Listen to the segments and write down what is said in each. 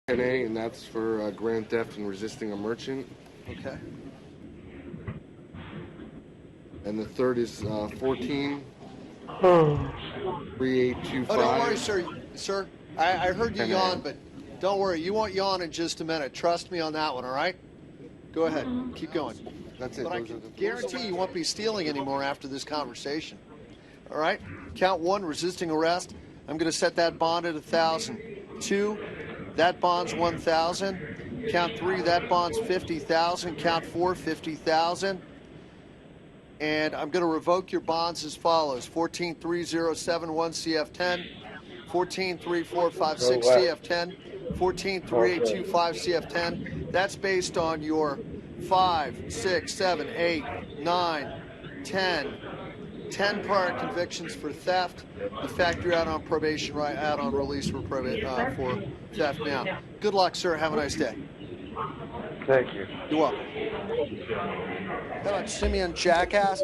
10A, and that's for grand theft and resisting a merchant. Okay. And the third is 14 3825. Oh, don't worry, sir. I heard you yawn, but don't worry. You won't yawn in just a minute. Trust me on that one, all right? Go ahead. Keep going. That's it. But I can guarantee you won't be stealing anymore after this conversation. All right? Count one, resisting arrest. I'm going to set that bond at 1,000. 2, that bond's 1,000. Count 3, that bond's 50,000. Count 4, 50,000. And I'm going to revoke your bonds as follows: 143071 CF10, 143456 CF10, 143825 CF10. That's based on your 5, 6, 7, 8, 9, 10 prior convictions for theft. The fact you're out on probation, right out on release for theft now. Good luck, sir. Have a nice day. Thank you. You're welcome. How about Simeon Jackass?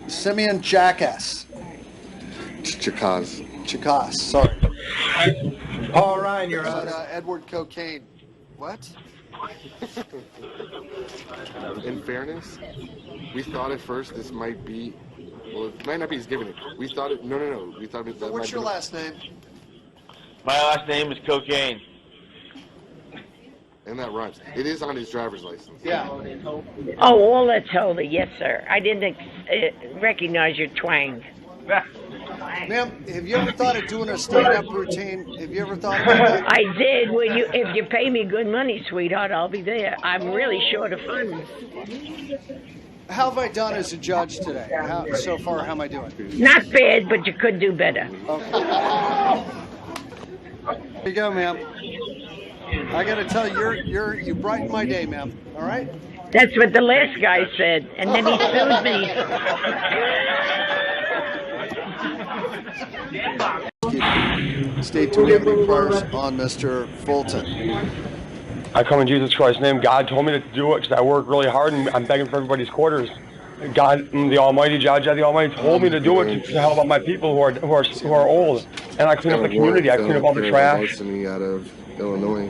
Simeon Jackass. Chikaz. Sorry. Paul Ryan, you're on. Edward Cocaine. What? In fairness, we thought at first this might be, well, it might not be he's giving it. We thought it, no. We thought it, that What's your last name? My last name is Cocaine. And that rhymes. It is on his driver's license. Yeah. Oh, all that's holy, yes, sir. I didn't recognize your twang. Ma'am, have you ever thought of doing a stand-up routine? Have you ever thought about that? I did. Well, if you pay me good money, sweetheart, I'll be there. I'm really short of funds. How have I done as a judge today? So far, how am I doing? Not bad, but you could do better. Okay. Here you go, ma'am. I got to tell you, you brighten my day, ma'am. All right? That's what the last guy said, and then he sued me. State, do we have any priors on Mr. Fulton? I come in Jesus Christ's name. God told me to do it because I work really hard and I'm begging for everybody's quarters. God, the Almighty, Judge, the Almighty told me to do it to help out my people who are old, and I clean up the community. I clean up all the trash. Out of Illinois.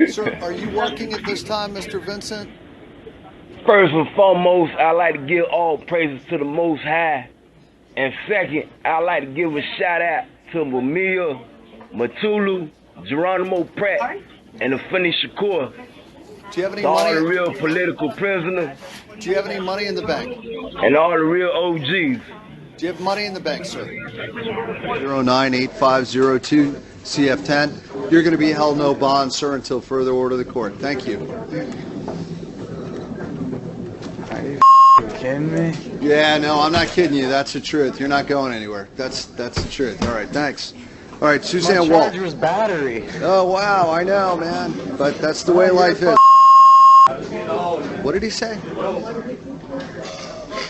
Sir, are you working at this time, Mr. Vincent? First and foremost, I like to give all praises to the Most High. And second, I like to give a shout out to Mamiya, Matulu, Geronimo Pratt, and the Finney Shakur. Do you have any to all money? the real political prisoners. Do you have any money in the bank? And all the real OGs. Do you have money in the bank, sir? 098502 CF10. You're going to be held no bond, sir, until further order of the court. Thank you. Are you kidding me? Yeah, no, I'm not kidding you. That's the truth. You're not going anywhere. That's the truth. All right, thanks. All right, Suzanne Walt. My charge was battery. Oh, wow, I know, man. But that's the way life is. What did he say?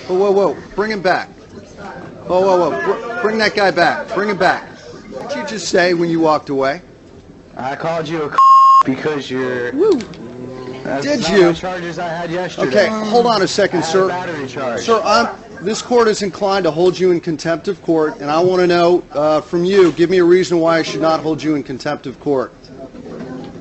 Whoa. Bring him back. Whoa. Bring that guy back. Bring him back. What did you just say when you walked away? I called you a because you're... Woo. That's Did not you? The charges I had yesterday. Okay, hold on a second, sir. Battery charge. Sir, this court is inclined to hold you in contempt of court, and I want to know from you, give me a reason why I should not hold you in contempt of court.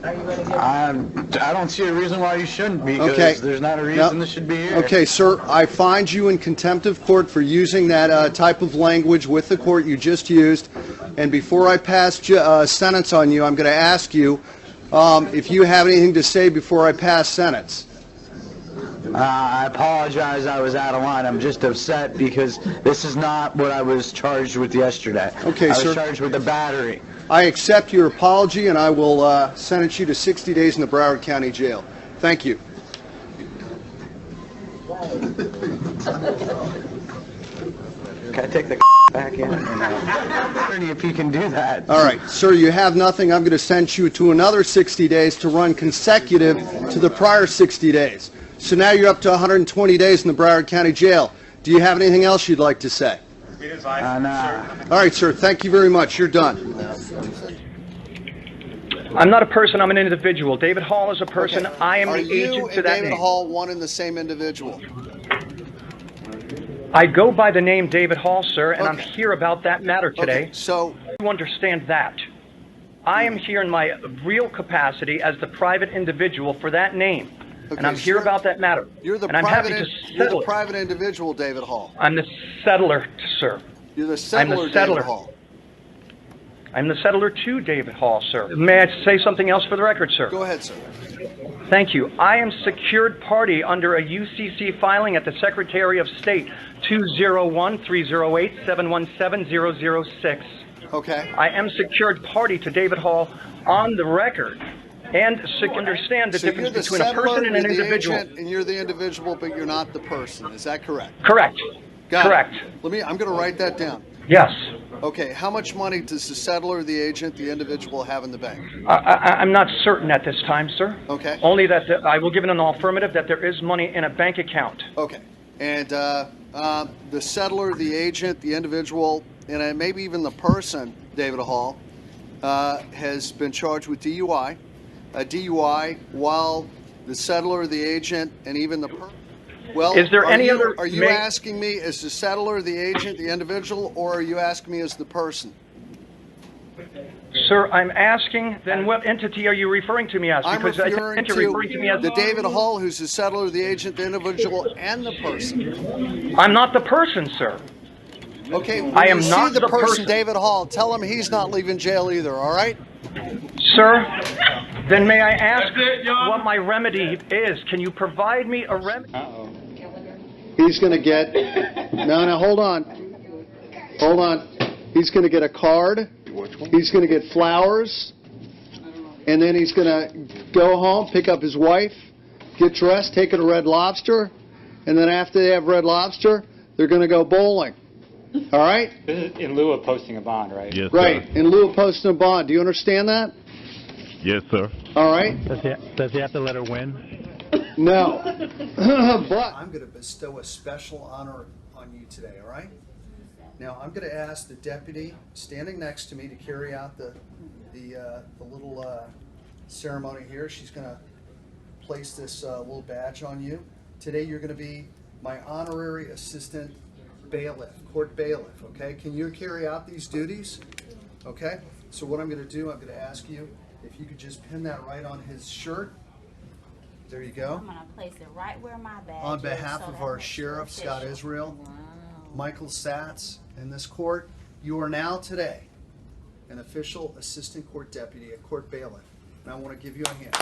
I don't see a reason why you shouldn't be, Okay. There's not a reason this should be here. Okay, sir, I find you in contempt of court for using that type of language with the court you just used, and before I pass sentence on you, I'm going to ask you if you have anything to say before I pass sentence. I apologize, I was out of line. I'm just upset because this is not what I was charged with yesterday. Okay, I sir. was charged with the battery. I accept your apology, and I will sentence you to 60 days in the Broward County Jail. Thank you. Can I take the back in? If you can do that. All right, sir, you have nothing. I'm going to sentence you to another 60 days to run consecutive to the prior 60 days. So now you're up to 120 days in the Broward County Jail. Do you have anything else you'd like to say? Nah. All right, sir, thank you very much. You're done. I'm not a person, I'm an individual. David Hall is a person, Okay. I am Are the you agent to and that David name. Hall one and the same individual? I go by the name David Hall, sir, and I'm Okay. here about that matter today. Okay, so You understand that. I am here in my real capacity as the private individual for that name. Okay, And I'm here about that matter. You're the and I'm happy to you're the settle it. private individual, David Hall. I'm the settler, sir. You're the settler, settler. David Hall. I'm the settler to David Hall, sir. May I say something else for the record, sir? Go ahead, sir. Thank you. I am secured party under a UCC filing at the Secretary of State 201-308-717-006. Okay. I am secured party to David Hall on the record and understand the So difference you're the between a settler, person and an you're the individual. agent, and you're the individual, but you're not the person. Is that correct? Correct. Got it. Correct. I'm going to write that down. Yes. Okay. How much money does the settler, the agent, the individual have in the bank? I'm not certain at this time, sir. Okay. Only that I will give it an affirmative that there is money in a bank account. Okay. And the settler, the agent, the individual, and maybe even the person, David Hall, has been charged with DUI. A DUI while the settler, the agent, and even the person. Well, is there any other? Are you asking me as the settler, the agent, the individual, or are you asking me as the person? Sir, I'm asking, then what entity are you referring to me as? Because I think you're referring to me as the David Hall, who's the settler, the agent, the individual, and the person. I'm not the person, sir. Okay, when I am you not see the person, person. David Hall, tell him he's not leaving jail either, all right? Sir, then may I ask what my remedy is? Can you provide me a remedy? He's going to get... No, hold on. Hold on. He's going to get a card. He's going to get flowers. And then he's going to go home, pick up his wife, get dressed, take her to Red Lobster. And then after they have Red Lobster, they're going to go bowling. All right? This is in lieu of posting a bond, right? Yes, Right. sir. In lieu of posting a bond. Do you understand that? Yes, sir. All right? Does he have to let her win? No. But I'm going to bestow a special honor on you today, all right? Now, I'm going to ask the deputy standing next to me to carry out the little ceremony here. She's going to place this little badge on you. Today, you're going to be my honorary assistant bailiff, court bailiff, okay? Can you carry out these duties? Okay? So what I'm going to do, I'm going to ask you if you could just pin that right on his shirt. There you go. I'm going to place it right where my badge On is, behalf so of that our makes it sheriff, Scott official. Israel, Wow. Michael Satz, and this court, you are now today an official assistant court deputy, a court bailiff. And I want to give you a hand.